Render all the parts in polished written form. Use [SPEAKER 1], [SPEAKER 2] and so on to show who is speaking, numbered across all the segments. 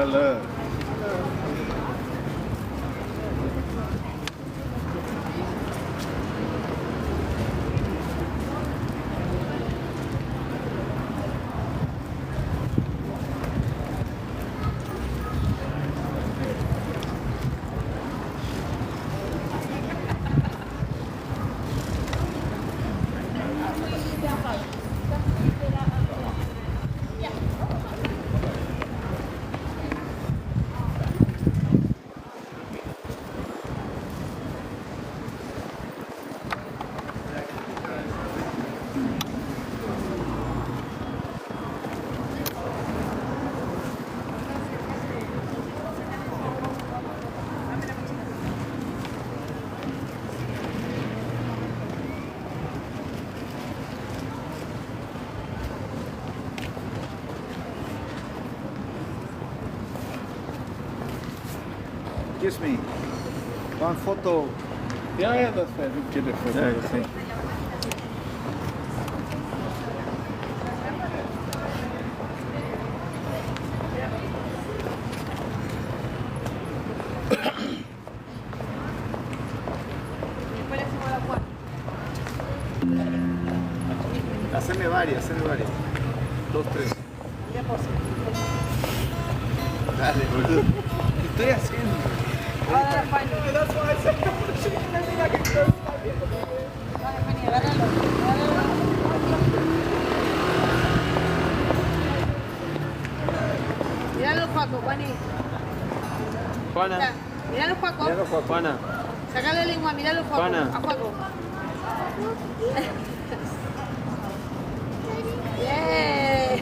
[SPEAKER 1] Hello. Excuse me, one photo. Yeah, that's fine. We get a photo. Yeah, okay. Haceme varias. 2, 3. Dale, boludo. ¿Qué estoy haciendo? That's why I said, I think I can go.
[SPEAKER 2] Mira los cuacos, Juaní.
[SPEAKER 3] Juana.
[SPEAKER 2] Mira los cuacos.
[SPEAKER 3] Juana.
[SPEAKER 2] Sácale la lengua, mira los cuacos.
[SPEAKER 3] Juana.
[SPEAKER 2] A cuaco. Yeah.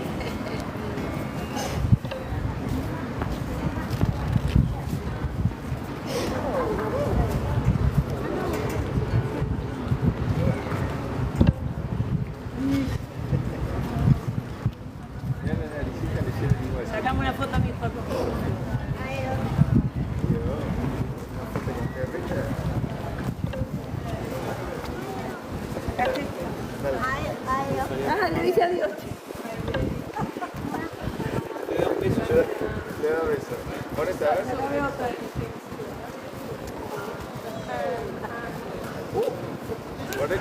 [SPEAKER 2] Sacamos una foto a mi cuaco. Ah, le dice adiós.
[SPEAKER 1] Le da beso. Ponete a beso.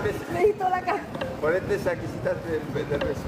[SPEAKER 2] Necesito la cara.
[SPEAKER 1] Ponete saquicitas del beso.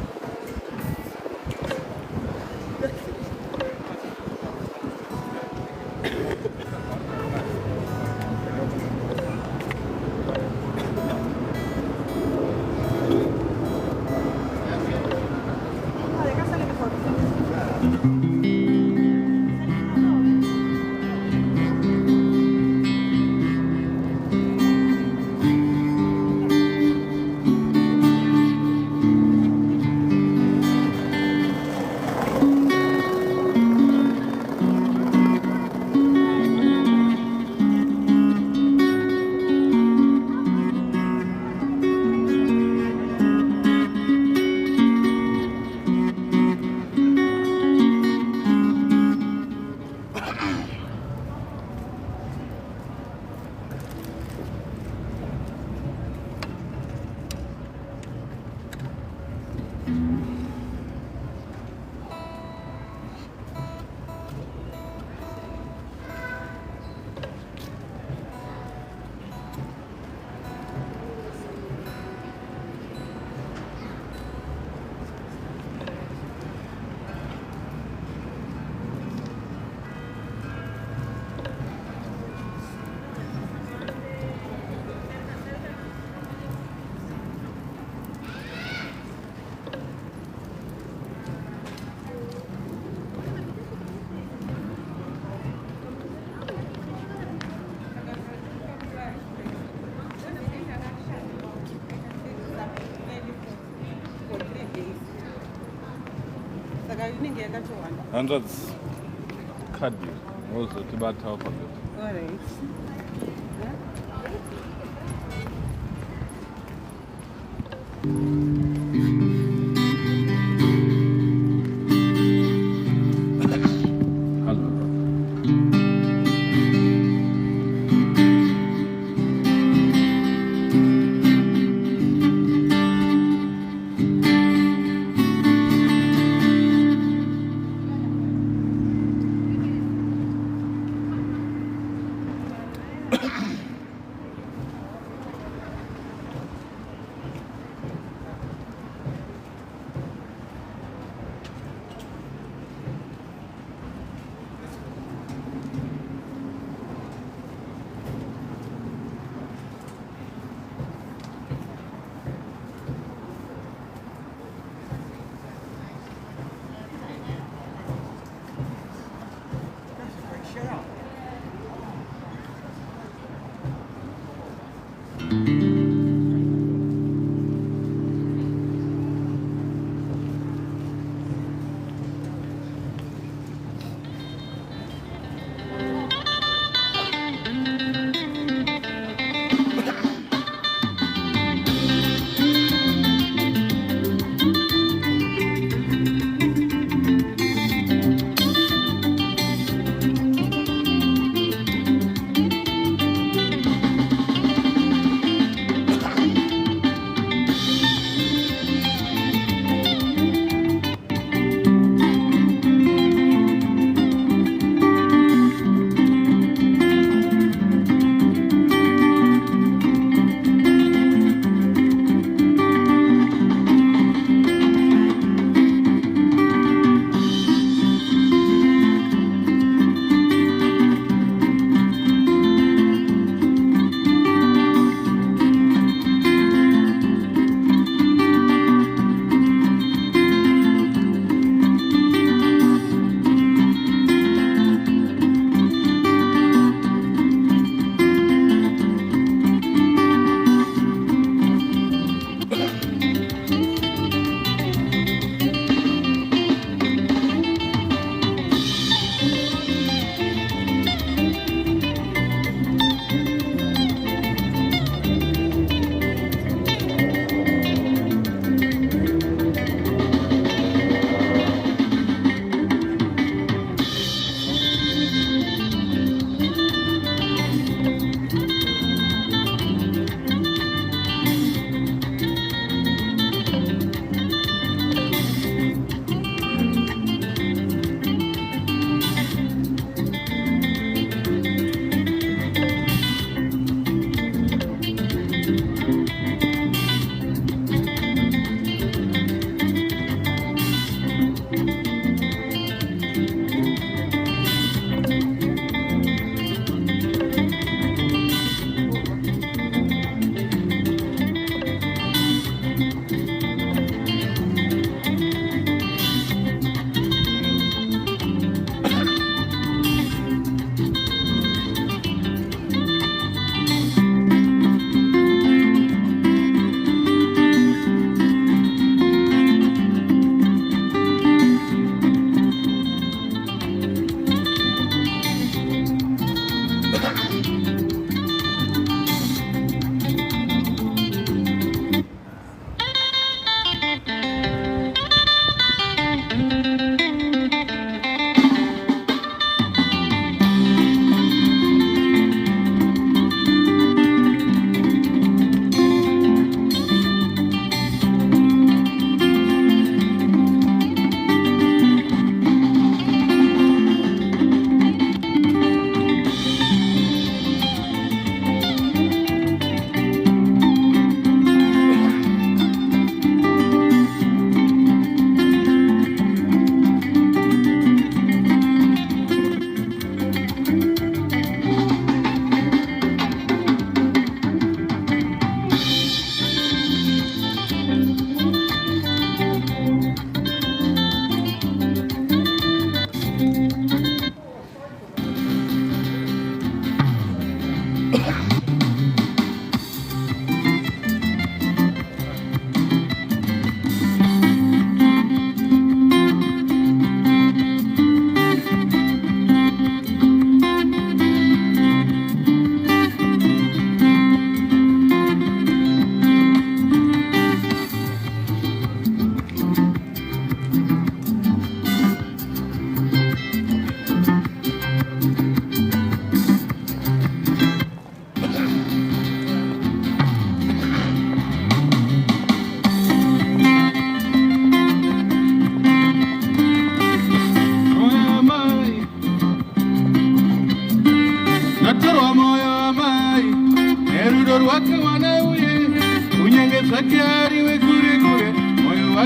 [SPEAKER 1] Hundreds kadi ozothi bathapha ke.
[SPEAKER 2] Alright.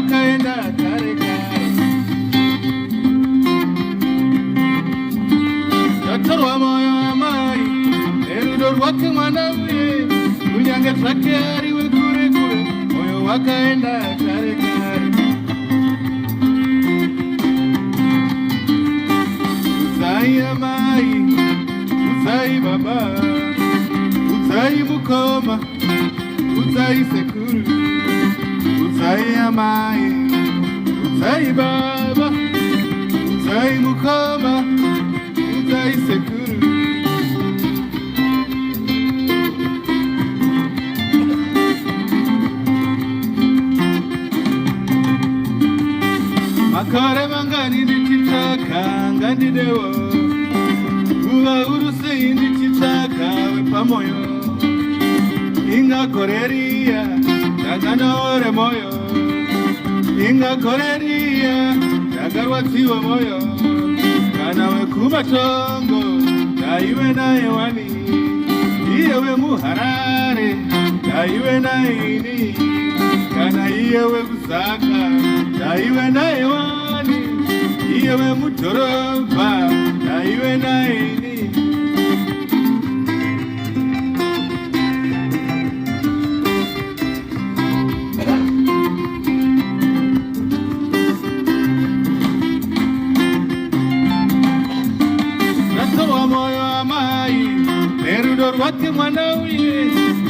[SPEAKER 1] wakaenda kare kare. Ndatorwa moyo wamai nerudo rwake mwana uye, kunyange zvake ariwe kure kure, moyo wakaenda kare kare. Udzai amai, udzai baba, udzai mukoma, udzai sekuru, udzai amai, udzai baba, udzai mukoma, udzai sekuru. Makore mangani ndichitsvaka ngandidewo, kuva urusei ndichitsvaka wepamoyo. Ingakoreria ndakanaore moyo, ingakoreria ndakarwadziwa moyo. Kana wekumatongo ndaiwe naye wani, iye wemuharare ndaiwe naye ini. Kana iye wekuzaka ndaiwe naye wani, iye wemudhorobha ndaiwe naye ini. Ndatorwa moyo amai nerudo rwake mwana uye,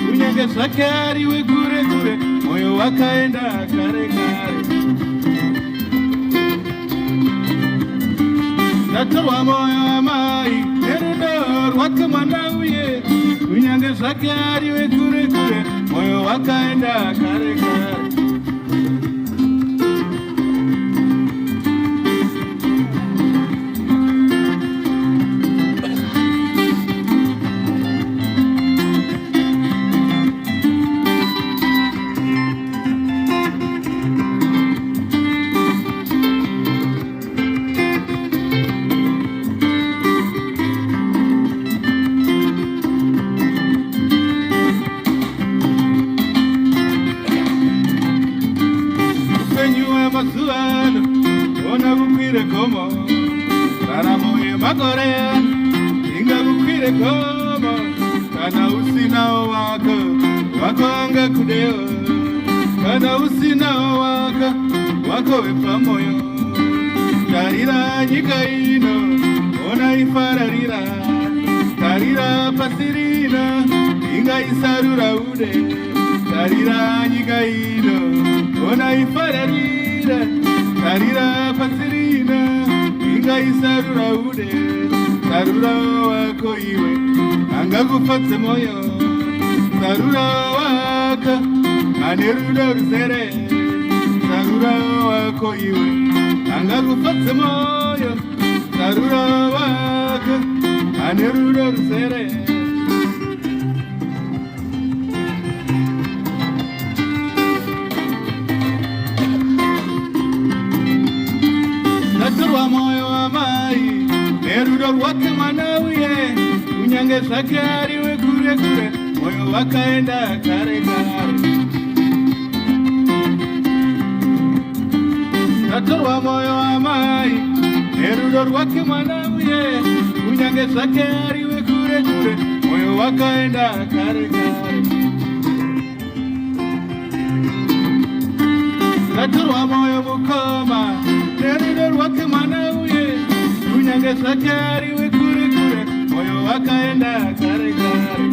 [SPEAKER 1] kunyange zvake ariwe kure kure, moyo wakaenda kare kare. Ndatorwa moyo amai nerudo rwake mwana uye, kunyange zvake ariwe kure kure, moyo wakaenda kare kare. Mazuano, ona bukwire komo, raramo ye makore, inga bukwire komo, kana usina wako, wako anga kudeo, kana usina wako, wako wepamoyo. Tarira nyika ino, ona ifararira, tarira pasirina, inga isarura ude, tarira nyika ino, ona ifararira, tarira pasirina, inga isarura ude, sarura wako iwe, anga kufatse moyo. Sarura wako, anerudo ruzere, sarura wako iwe, anga kufatse moyo. Sarura wako, anerudo ruzere. Ndatorwa moyo wamai nerudo rwake mwana uye, kunyange zvake ariwe kure kure, moyo wakaenda kare kare. Ndatorwa moyo wamai nerudo rwake mwana uye, kunyange zvake ariwe kure kure, moyo wakaenda kare kare. Ndatorwa moyo mukoma nerudo rwake mwana uye, kunyange zvake ariwe kure kure, moyo wakaenda kare kare.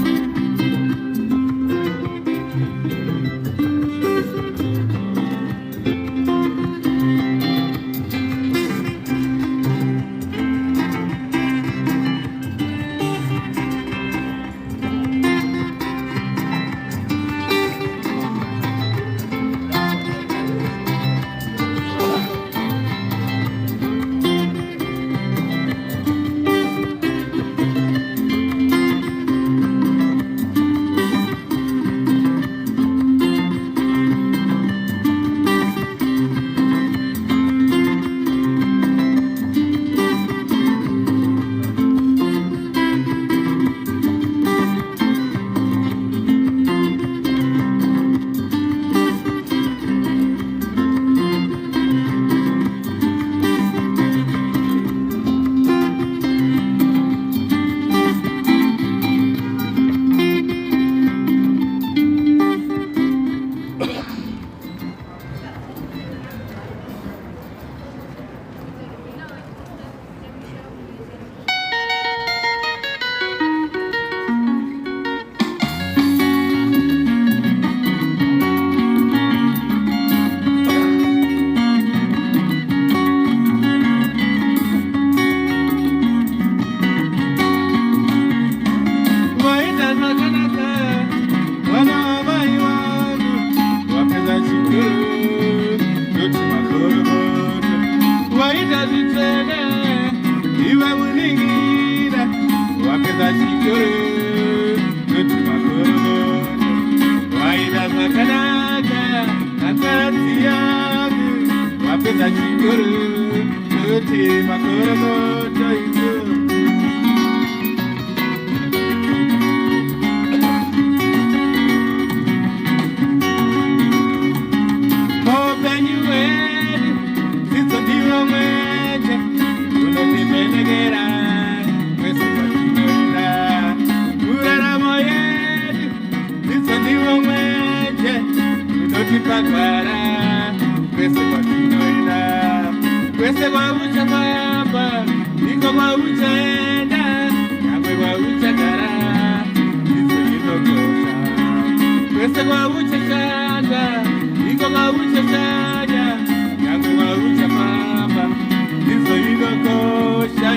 [SPEAKER 1] zitene iwe muningira wapedza chikoro kuti makoromoto waida zvakanaka akadzi yangu wapedza chikoro kuti makoromoto izo Pagara, kwese kwatinoenda, kwese kwauchafamba, ndiko kwauchaenda, nyangwe kwauchagara, ndiko inokosha. Kwese kwauchashanda, ndiko kwauchashanya, nyangwe kwauchafamba, ndiko inokosha.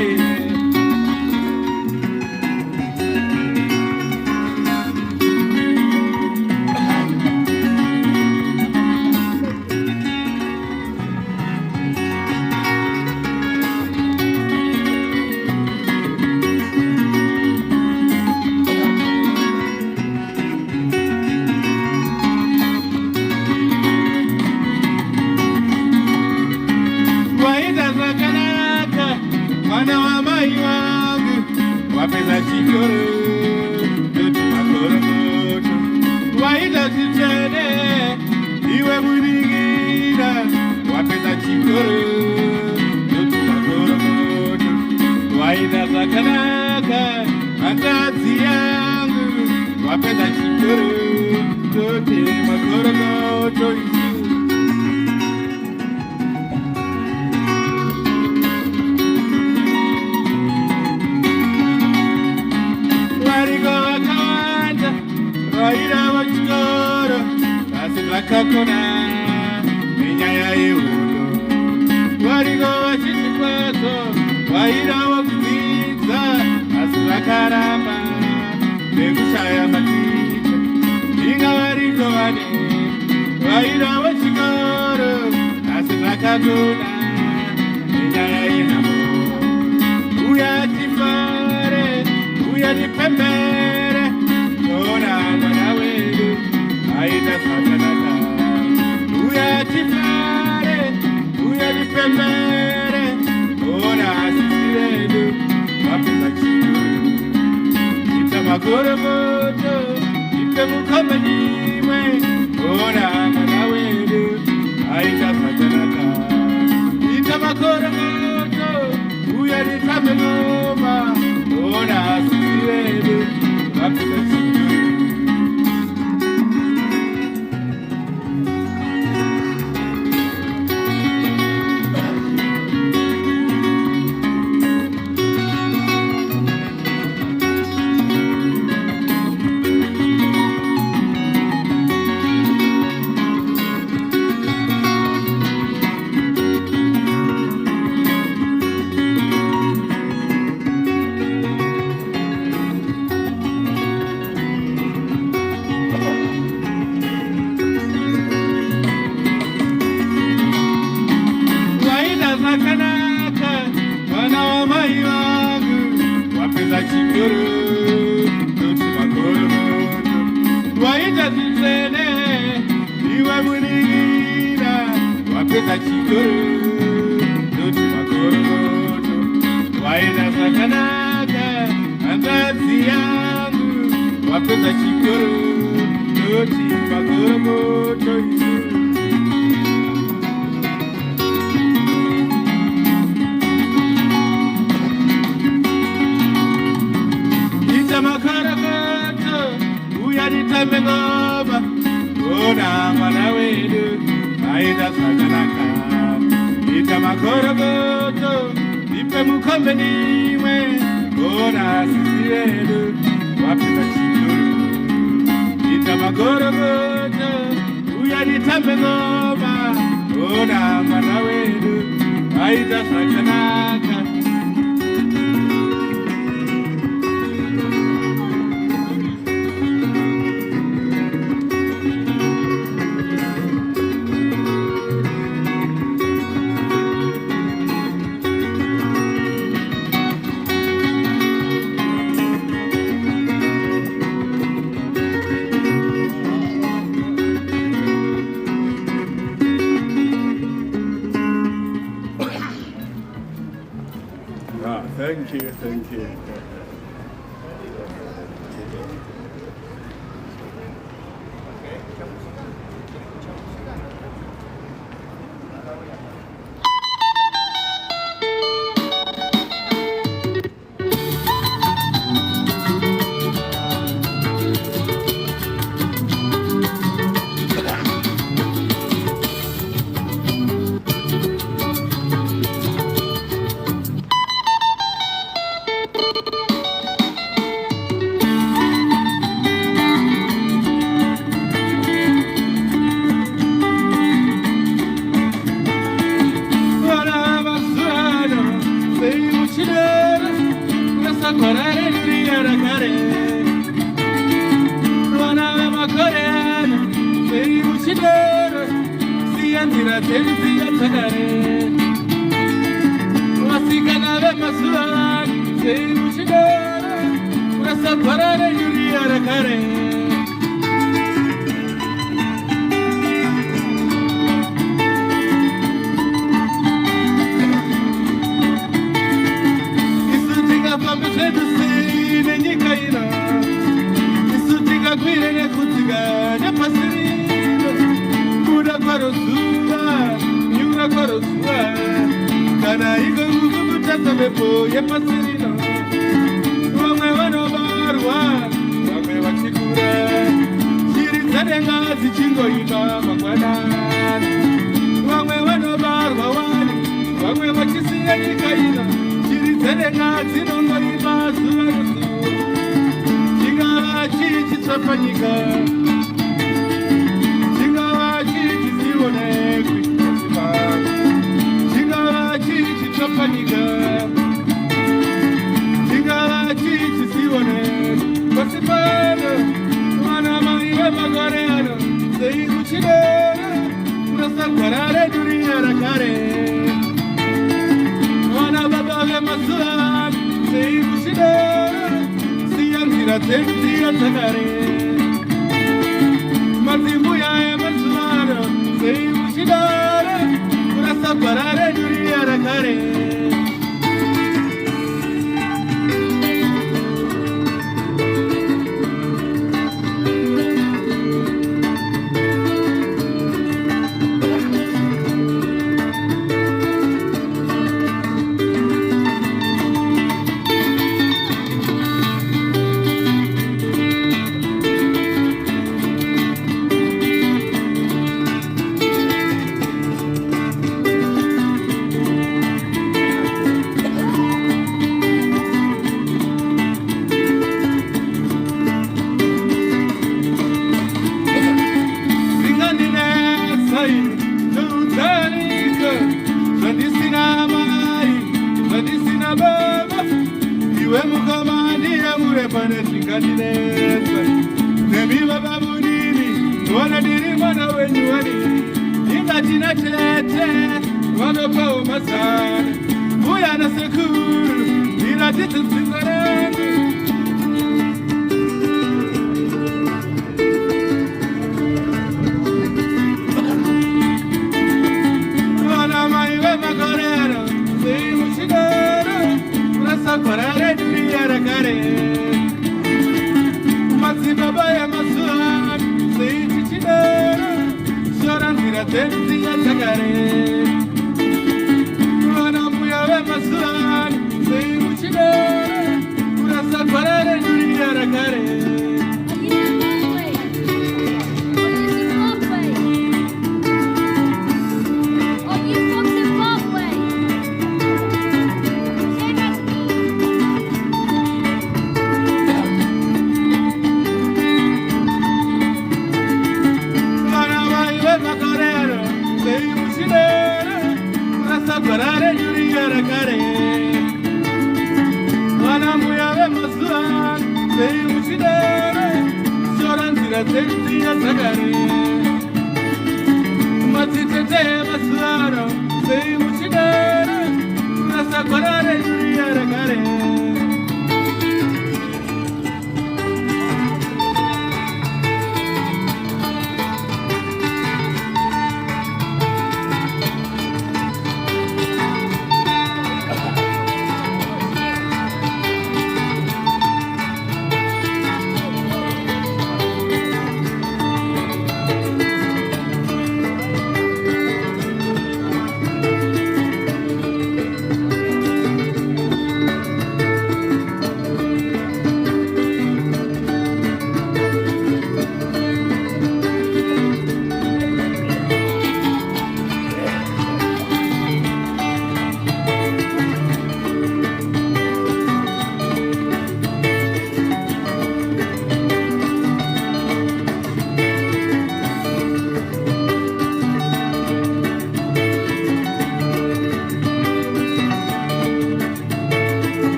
[SPEAKER 1] Mwana wa mai wangu wapedza chikoro kuti makoromoto waita zitene iwe muningira wapedza chikoro kuti makoromoto waita zvakanaka akadzi yangu wapedza chikoro kuti makoromoto vairava chikoro asi vakakona nenyaya yeuno variko vachiti kwazo vairava kudzidza asi vakaramba nekushaya maticha inga variko vane vairava chikoro asi vakakona nenyaya yenhamo uya tifare uya tipembere ona mwana wedu aita zvakanaka uya tifare uya tipembere ona asisi vedu vapedza chikoro ita makoromoto ipe mukomeniwe ona mwana wedu aita zvakanaka ita makoromoto uya titambe ngoma ona asisi vedu vapedza chikoro. Chikoro kuti makoromoto waita zitene iwe muningira wapedza chikoro kuti makoromoto waita zvakanaka hanzvadzi yangu wapedza chikoro kuti makoromoto makoromoto uya titambe ngoma ona mwana wedu aita zvakanaka ita makoromoto ipe mukombeniwe ona asisi vedu wapedza chikoro ita makoromoto uya titambe ngoma ona mwana wedu aita zvakanaka. Thank you, thank you.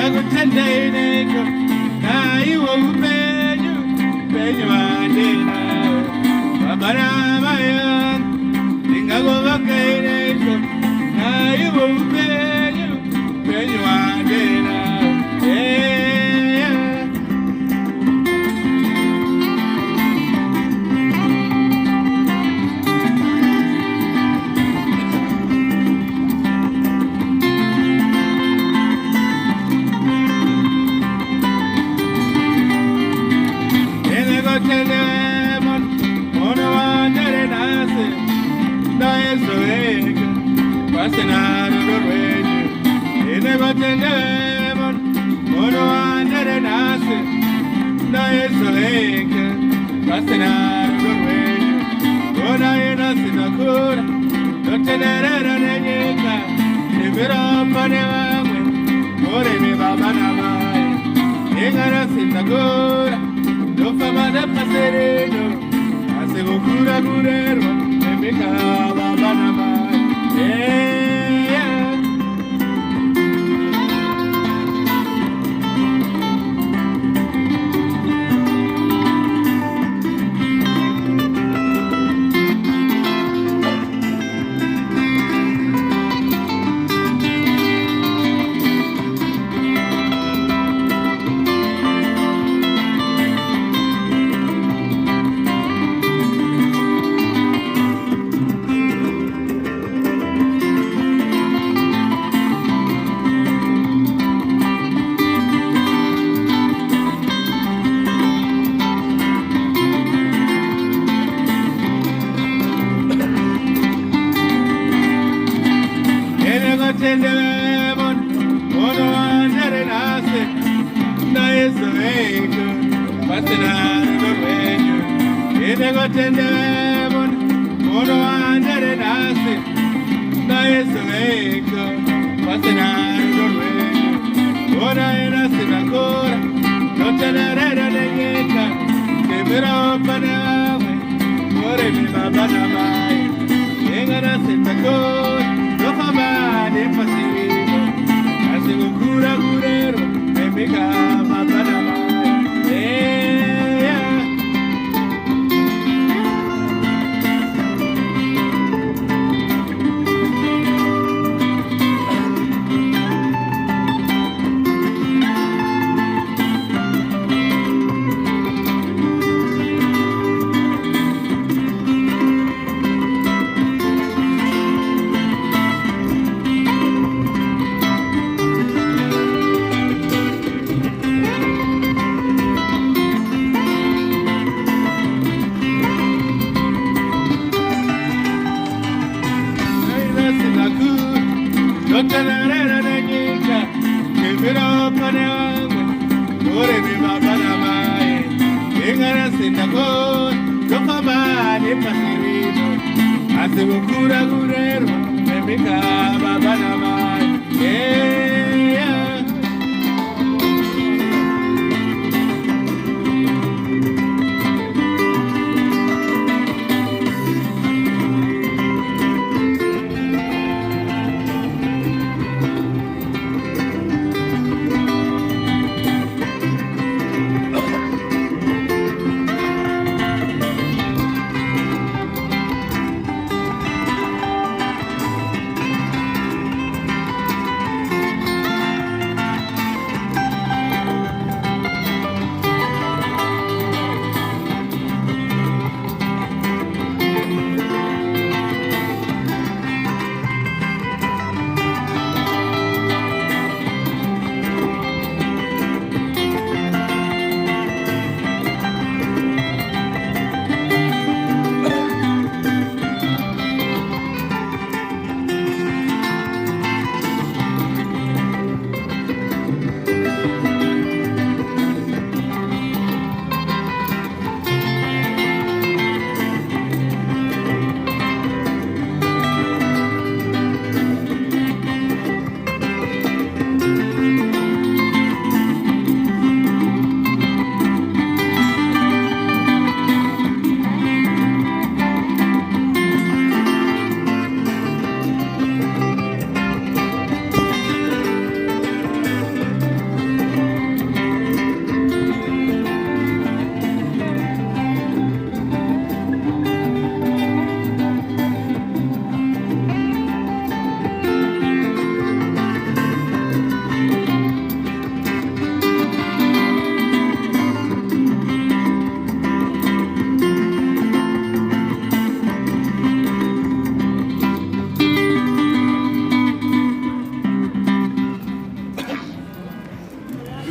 [SPEAKER 1] ndakutendeineko naiwo upenyu penyu vandina vabanamaya ndingakovakaineko naiwo upenyu penyu vandina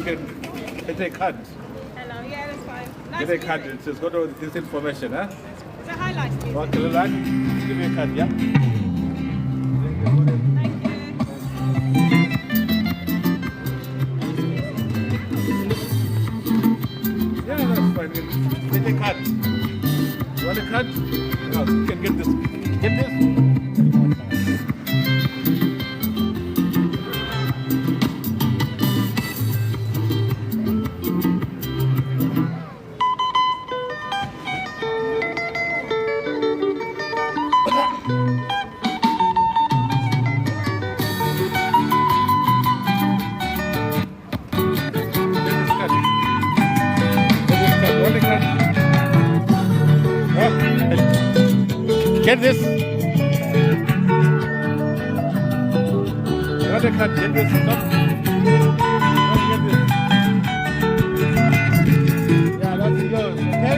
[SPEAKER 1] you can get a card.
[SPEAKER 2] Hello, yeah, that's fine. Nice
[SPEAKER 1] Get a card. It's just got all this information, huh?
[SPEAKER 2] It's a highlight music.
[SPEAKER 1] Okay, right. Give me a card, yeah?
[SPEAKER 2] Thank you.
[SPEAKER 1] Yeah, that's fine. Get a card. You want a card? No, you can get this. Get this. Get this. You want to cut? Get this. Stop. Get this. Yeah, that's yours. Okay.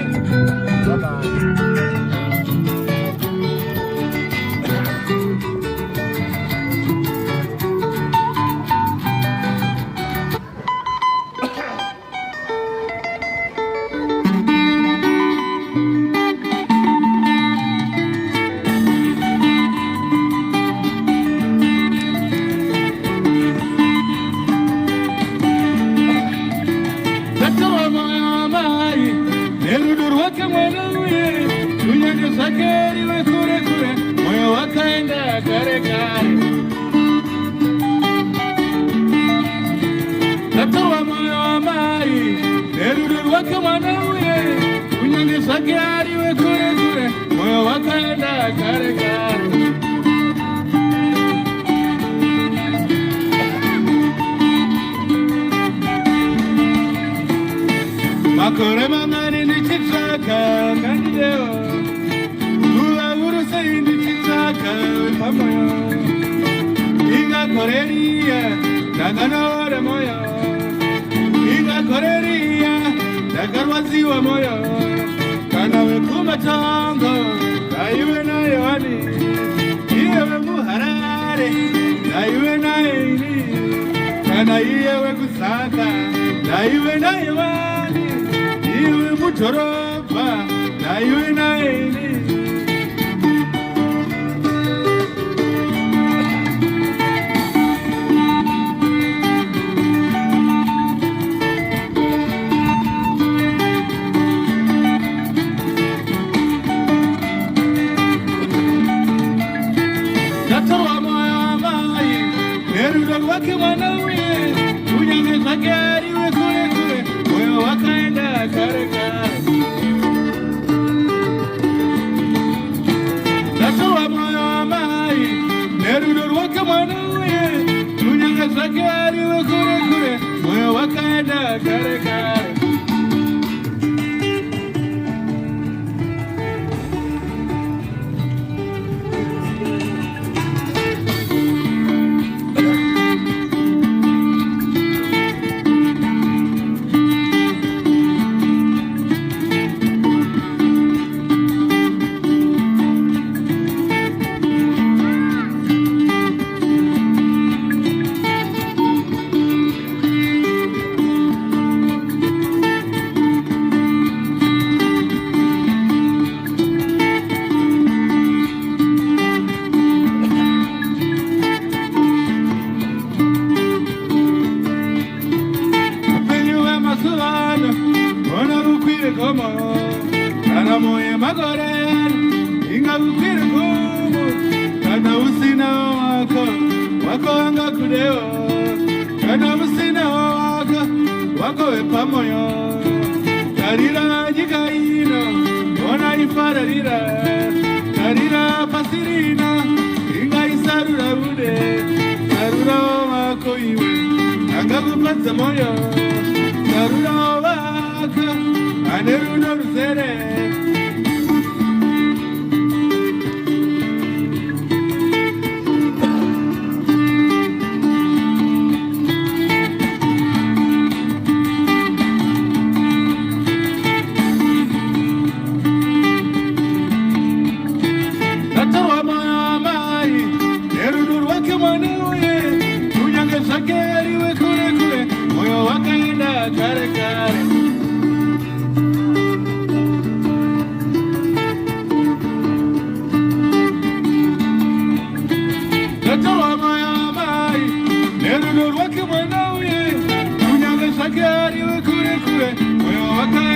[SPEAKER 1] Bye bye. Makore mangani ni chitsaka ngandideo Ula uru sayi ni chitsaka pamoyo Inga koreria naganore moyo Inga koreria nagarwaziwa moyo Kana we kumatongo Naiwe na yohani Iyewe muharare Naiwe na ini Kana iyewe kusaka Naiwe na yohani Iwe mutoropa Naiwe na ini Wake mwanawe Unyange zakari we kure kure Moyo wakaenda kare kare Nasuwa moyo wa mai Nerudo wake mwanawe Unyange zakari we kure kure Moyo wakaenda kare kare Moyo wakaenda Nerudo rwake mwanauye kunyange zvake ariwe kure kure moyo wakaenda